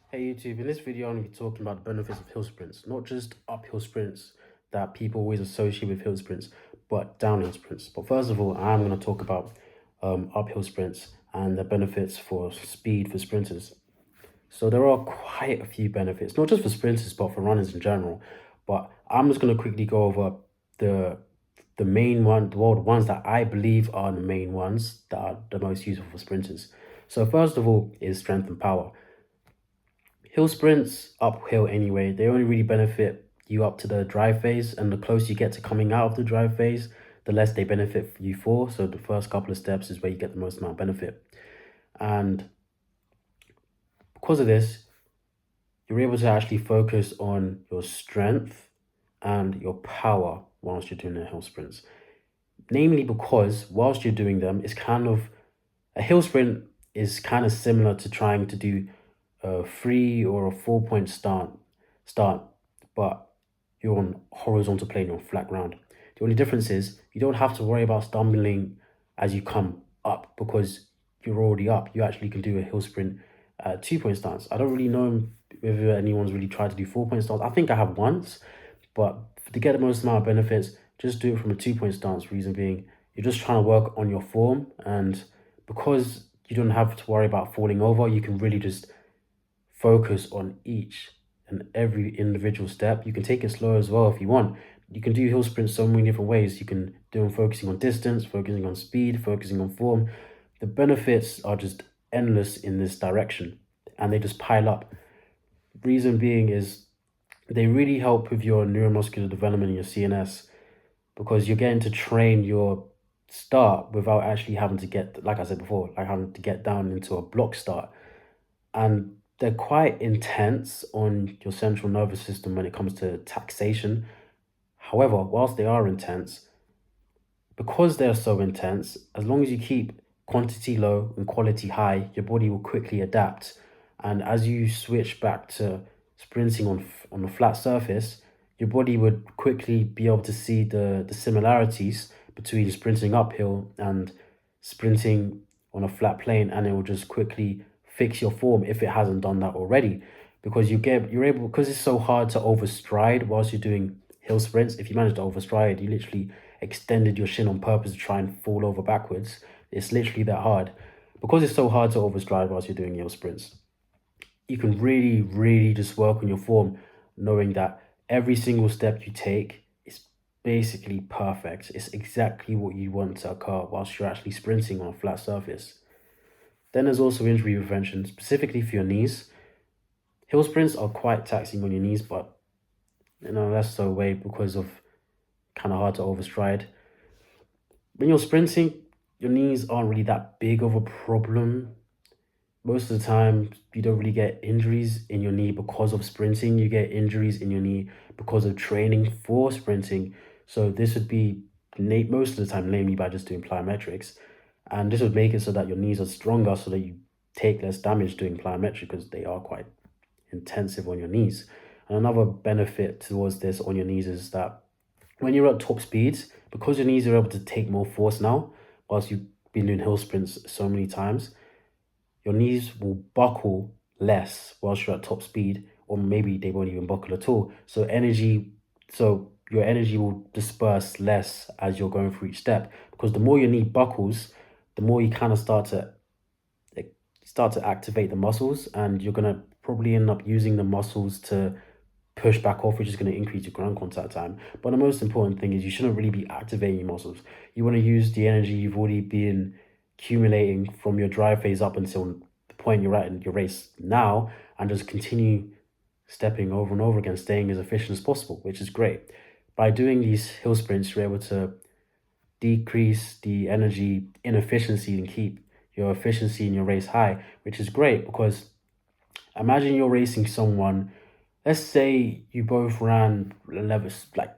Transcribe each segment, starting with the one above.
Hey YouTube, in this video I'm going to be talking about the benefits of hill sprints, not just uphill sprints that people always associate with hill sprints, but downhill sprints. But first of all, I'm going to talk about uphill sprints and the benefits for speed for sprinters. So there are quite a few benefits, not just for sprinters, but for runners in general. But I'm just going to quickly go over the the main one, well, the ones that I believe are the main ones that are the most useful for sprinters. So first of all is strength and power. Hill sprints, uphill anyway, they only really benefit you up to the drive phase, and the closer you get to coming out of the drive phase, the less they benefit you for. So the first couple of steps is where you get the most amount of benefit. And because of this, you're able to actually focus on your strength and your power whilst you're doing the hill sprints. Namely because whilst you're doing them, it's kind of a hill sprint is kind of similar to trying to do a 3 or a 4 point start, but you're on horizontal plane, you're on flat ground. The only difference is you don't have to worry about stumbling as you come up because you're already up. You actually can do a hill sprint 2 point stance. I don't really know if anyone's really tried to do 4 point stance. I think I have once, but to get the most amount of benefits, just do it from a 2 point stance. Reason being, you're just trying to work on your form, and because you don't have to worry about falling over, you can really just focus on each and every individual step. You can take it slow as well if you want. You can do hill sprints so many different ways. You can do them focusing on distance, focusing on speed, focusing on form. The benefits are just endless in this direction, and they just pile up. Reason being is they really help with your neuromuscular development in your CNS, because you're getting to train your start without actually having to get, like I said before, like having to get down into a block start. And they're quite intense on your central nervous system when it comes to taxation. However, whilst they are intense, because they're so intense, as long as you keep quantity low and quality high, your body will quickly adapt. And as you switch back to sprinting on a flat surface, your body would quickly be able to see the similarities between sprinting uphill and sprinting on a flat plane, and it will just quickly fix your form if it hasn't done that already. Because you're able, because it's so hard to overstride whilst you're doing hill sprints. If you manage to overstride, you literally extended your shin on purpose to try and fall over backwards. It's literally that hard. Because it's so hard to overstride whilst you're doing hill sprints, you can really, really just work on your form, knowing that every single step you take is basically perfect. It's exactly what you want to occur whilst you're actually sprinting on a flat surface. Then there's also injury prevention, specifically for your knees. Hill sprints are quite taxing on your knees, but that's the way because of kind of hard to overstride. When you're sprinting, your knees aren't really that big of a problem. Most of the time, you don't really get injuries in your knee because of sprinting. You get injuries in your knee because of training for sprinting. So this would be most of the time namely by just doing plyometrics. And this would make it so that your knees are stronger so that you take less damage doing plyometric, because they are quite intensive on your knees. And another benefit towards this on your knees is that when you're at top speeds, because your knees are able to take more force now, whilst you've been doing hill sprints so many times, your knees will buckle less whilst you're at top speed, or maybe they won't even buckle at all. So your energy will disperse less as you're going through each step, because the more your knee buckles, the more you kind of start to activate the muscles, and you're gonna probably end up using the muscles to push back off, which is going to increase your ground contact time. But the most important thing is you shouldn't really be activating your muscles. You want to use the energy you've already been accumulating from your drive phase up until the point you're at in your race now, and just continue stepping over and over again, staying as efficient as possible, which is great. By doing these hill sprints, you're able to decrease the energy inefficiency and keep your efficiency in your race high, which is great. Because imagine you're racing someone, let's say you both ran 11, like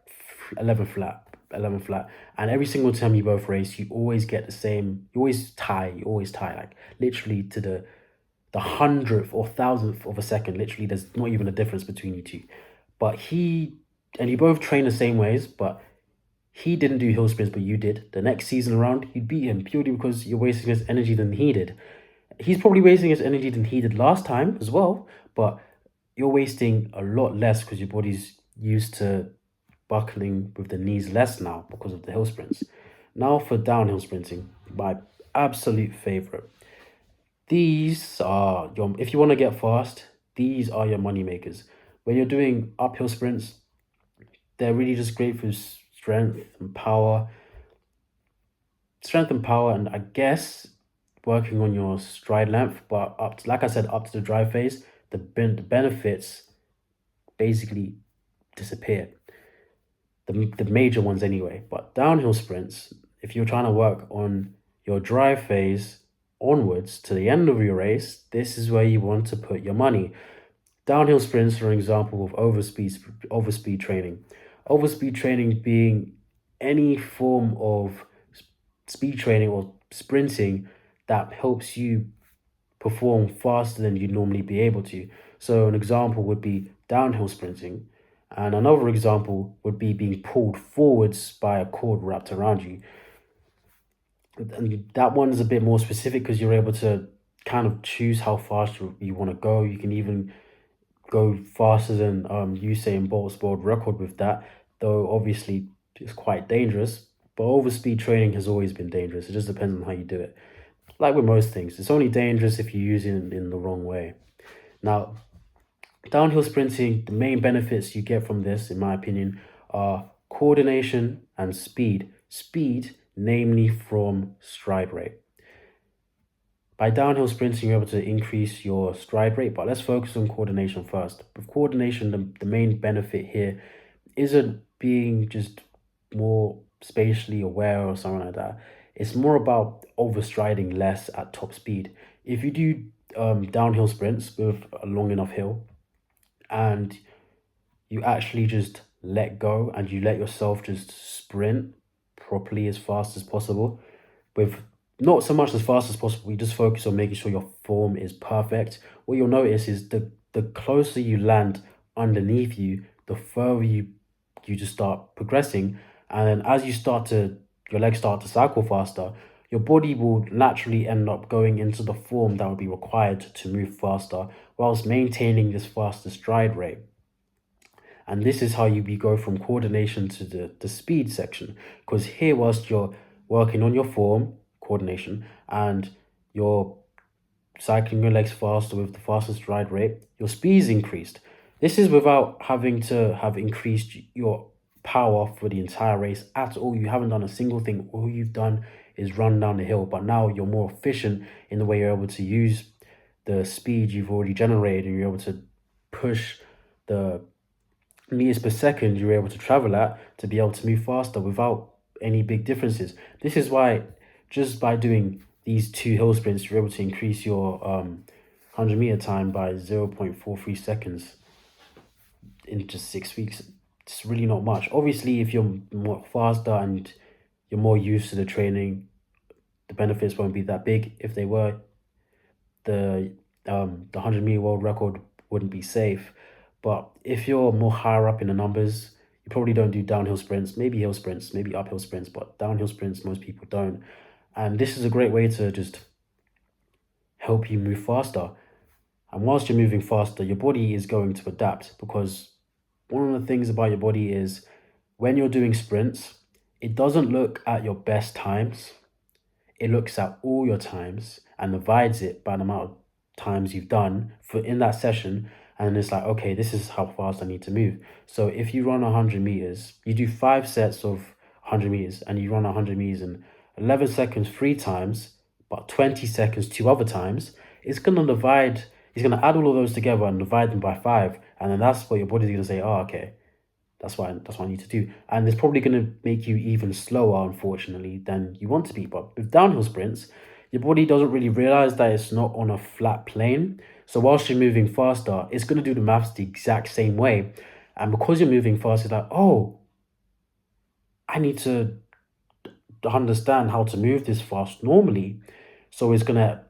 11 flat, 11 flat, and every single time you both race, you always get the same, you always tie, like literally to the hundredth or thousandth of a second. Literally, there's not even a difference between you two. But and you both train the same ways, but he didn't do hill sprints, but you did. The next season around, you'd beat him purely because you're wasting less energy than he did. he's probably wasting his energy than he did last time as well, but you're wasting a lot less because your body's used to buckling with the knees less now because of the hill sprints. Now for downhill sprinting, my absolute favorite. These are your, if you want to get fast, these are your money makers. When you're doing uphill sprints, they're really just great for strength and power, and I guess working on your stride length. But up to, like I said, up to the dry phase, the benefits basically disappear. The major ones anyway. But downhill sprints, if you're trying to work on your dry phase onwards to the end of your race, this is where you want to put your money. Downhill sprints are an example of overspeed training. Overspeed training being any form of speed training or sprinting that helps you perform faster than you'd normally be able to. So an example would be downhill sprinting, and another example would be being pulled forwards by a cord wrapped around you. And that one is a bit more specific because you're able to kind of choose how fast you want to go. You can even go faster than Usain Bolt's world record with that, though obviously it's quite dangerous. But overspeed training has always been dangerous. It just depends on how you do it. Like with most things, it's only dangerous if you use it in the wrong way. Now, downhill sprinting, the main benefits you get from this, in my opinion, are coordination and speed. Speed, namely from stride rate. By downhill sprinting, you're able to increase your stride rate, but let's focus on coordination first. With coordination, the main benefit here isn't being just more spatially aware or something like that. It's more about overstriding less at top speed. If you do downhill sprints with a long enough hill and you actually just let go and you let yourself just sprint properly as fast as possible, with not so much as fast as possible, you just focus on making sure your form is perfect. What you'll notice is the closer you land underneath you, the further you just start progressing. And then as your legs start to cycle faster, your body will naturally end up going into the form that would be required to move faster whilst maintaining this faster stride rate. And this is how you go from coordination to the speed section. Because here, whilst you're working on your form, coordination, and you're cycling your legs faster with the fastest stride rate, your speed is increased. This is without having to have increased your power for the entire race at all. You haven't done a single thing. All you've done is run down the hill, but now you're more efficient in the way you're able to use the speed you've already generated, and you're able to push the meters per second you're able to travel at to be able to move faster without any big differences. This is why just by doing these two hill sprints, you're able to increase your 100-meter time by 0.43 seconds in just 6 weeks. It's really not much. Obviously, if you're more faster and you're more used to the training, the benefits won't be that big. If they were, the 100-meter world record wouldn't be safe. But if you're more higher up in the numbers, you probably don't do downhill sprints, maybe hill sprints, maybe uphill sprints, but downhill sprints, most people don't. And this is a great way to just help you move faster. And whilst you're moving faster, your body is going to adapt, because one of the things about your body is when you're doing sprints, it doesn't look at your best times. It looks at all your times and divides it by the amount of times you've done for in that session. And it's like, okay, this is how fast I need to move. So if you run 100 meters, you do 5 sets of 100 meters and you run 100 meters in 11 seconds 3 times, but 20 seconds 2 other times, it's going to add all of those together and divide them by 5. And then that's what your body's going to say, oh, okay, that's what I need to do. And it's probably going to make you even slower, unfortunately, than you want to be. But with downhill sprints, your body doesn't really realize that it's not on a flat plane. So whilst you're moving faster, it's going to do the maths the exact same way. And because you're moving fast, it's like, oh, I need to understand how to move this fast normally. So it's going to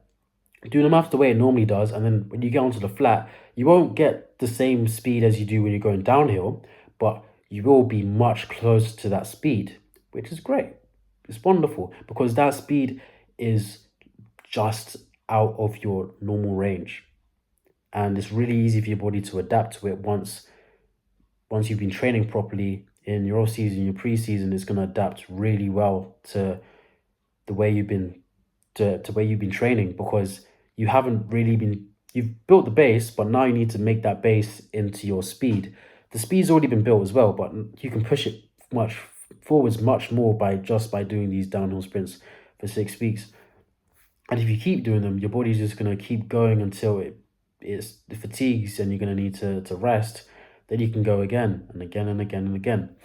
do the math the way it normally does. And then when you get onto the flat, you won't get the same speed as you do when you're going downhill, but you will be much closer to that speed, which is great. It's wonderful because that speed is just out of your normal range. And it's really easy for your body to adapt to it once you've been training properly in your off season, your preseason. It's going to adapt really well to the way you've been to where you've been training, because you haven't really been you've built the base, but now you need to make that base into your speed. The speed's already been built as well, but you can push it much forwards much more by doing these downhill sprints for 6 weeks. And if you keep doing them, your body's just gonna keep going until it fatigues and you're gonna need to rest. Then you can go again and again and again and again.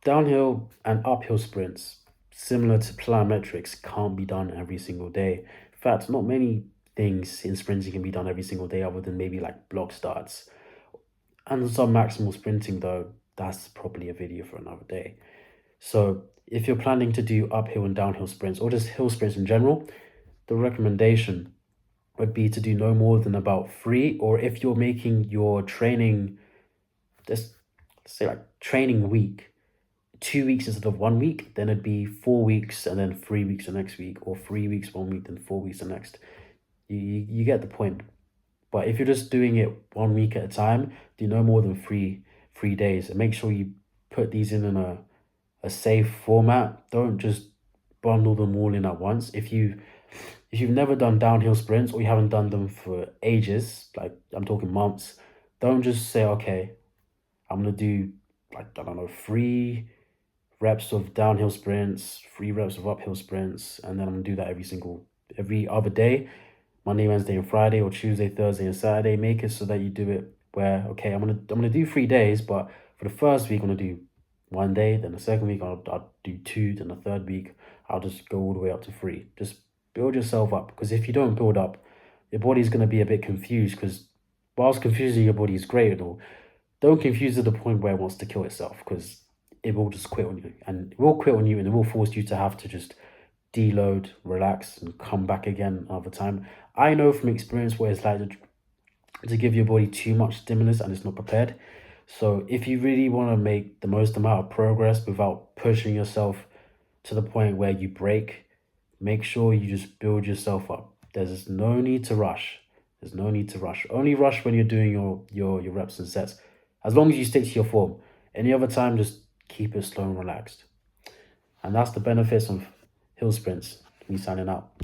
Downhill and uphill sprints, similar to plyometrics, can't be done every single day. In fact, not many things in sprinting can be done every single day other than maybe like block starts. And some maximal sprinting though, that's probably a video for another day. So if you're planning to do uphill and downhill sprints or just hill sprints in general, the recommendation would be to do no more than about 3, or if you're making your training, just say like training week, 2 weeks instead of 1 week, then it'd be 4 weeks and then 3 weeks the next week, or 3 weeks 1 week then 4 weeks the next. You get the point. But if you're just doing it 1 week at a time, do no more than three days, and make sure you put these in a safe format. Don't just bundle them all in at once. If you've never done downhill sprints or you haven't done them for ages, like I'm talking months, don't just say, okay, I'm gonna do like, I don't know, 3 reps of downhill sprints, 3 reps of uphill sprints, and then I'm gonna do that every other day, Monday, Wednesday, and Friday, or Tuesday, Thursday, and Saturday. Make it so that you do it where, okay, I'm gonna do 3 days, but for the first week I'm gonna do 1 day, then the second week I'll do 2, then the third week I'll just go all the way up to 3. Just build yourself up, because if you don't build up, your body's gonna be a bit confused. Because whilst confusing your body is great and all, don't confuse it to the point where it wants to kill itself, because it will just quit on you, and it will quit on you, and it will force you to have to just deload, relax, and come back again another time. I know from experience what it's like to give your body too much stimulus and it's not prepared. So if you really want to make the most amount of progress without pushing yourself to the point where you break, make sure you just build yourself up. There's no need to rush. There's no need to rush. Only rush when you're doing your reps and sets, as long as you stick to your form. Any other time, just keep it slow and relaxed. And that's the benefits of hill sprints. Me signing out.